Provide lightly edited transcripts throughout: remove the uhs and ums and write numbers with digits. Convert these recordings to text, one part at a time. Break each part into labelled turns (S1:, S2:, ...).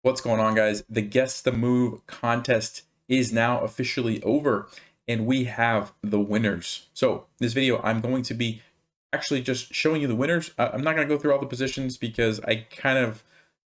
S1: What's going on, guys? The Guess the Move contest is now officially over, and we have the winners. So this video, I'm going to be actually just showing you the winners. I'm not going to go through all the positions because I kind of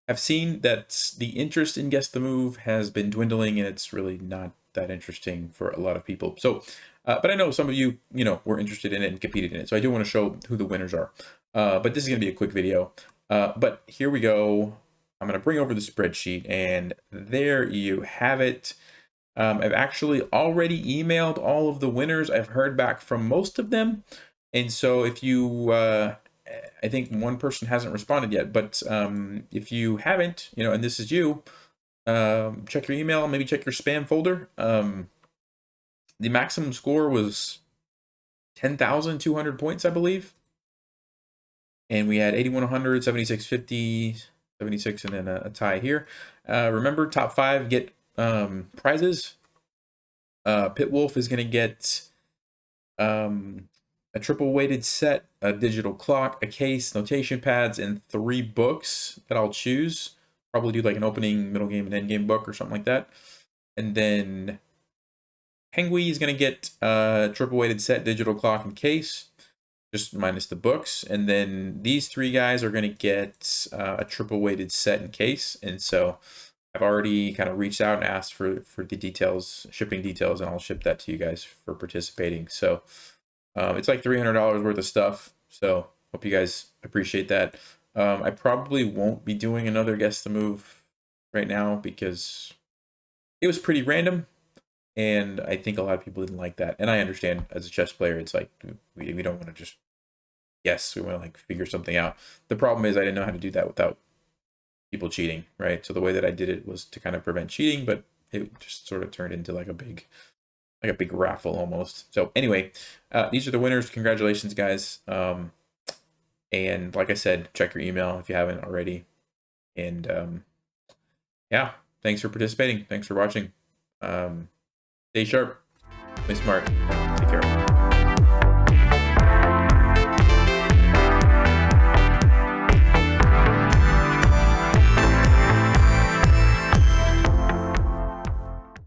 S1: have seen that the interest in Guess the Move has been dwindling, and it's really not that interesting for a lot of people. So, but I know some of you, were interested in it and competed in it. So I do want to show who the winners are. But this is going to be a quick video. But here we go. I'm going to bring over the spreadsheet, and there you have it. I've actually already emailed all of the winners. I've heard back from most of them. And so if you, I think one person hasn't responded yet, but if you haven't, and this is you, check your email, maybe check your spam folder. The maximum score was 10,200 points, I believe. And we had 8,100, 7,650, 76, and then a tie here. Remember, top 5 get prizes. Pit Wolf is going to get a triple weighted set, a digital clock, a case, notation pads, and 3 books that I'll choose. Probably do like an opening, middle game, and end game book or something like that. And then Pengui is going to get a triple weighted set, digital clock, and case, just minus the books. And then these 3 guys are going to get a triple weighted set and case. And so I've already kind of reached out and asked for the details, shipping details, and I'll ship that to you guys for participating. So it's like $300 worth of stuff. So hope you guys appreciate that. I probably won't be doing another Guess the Move right now because it was pretty random. And I think a lot of people didn't like that. And I understand, as a chess player, it's like, we don't want to just guess. We want to like figure something out. The problem is I didn't know how to do that without people cheating, right? So the way that I did it was to kind of prevent cheating, but it just sort of turned into like a big raffle almost. So anyway, these are the winners. Congratulations, guys. And like I said, check your email if you haven't already. And yeah, thanks for participating. Thanks for watching. Stay sharp, stay smart, take care.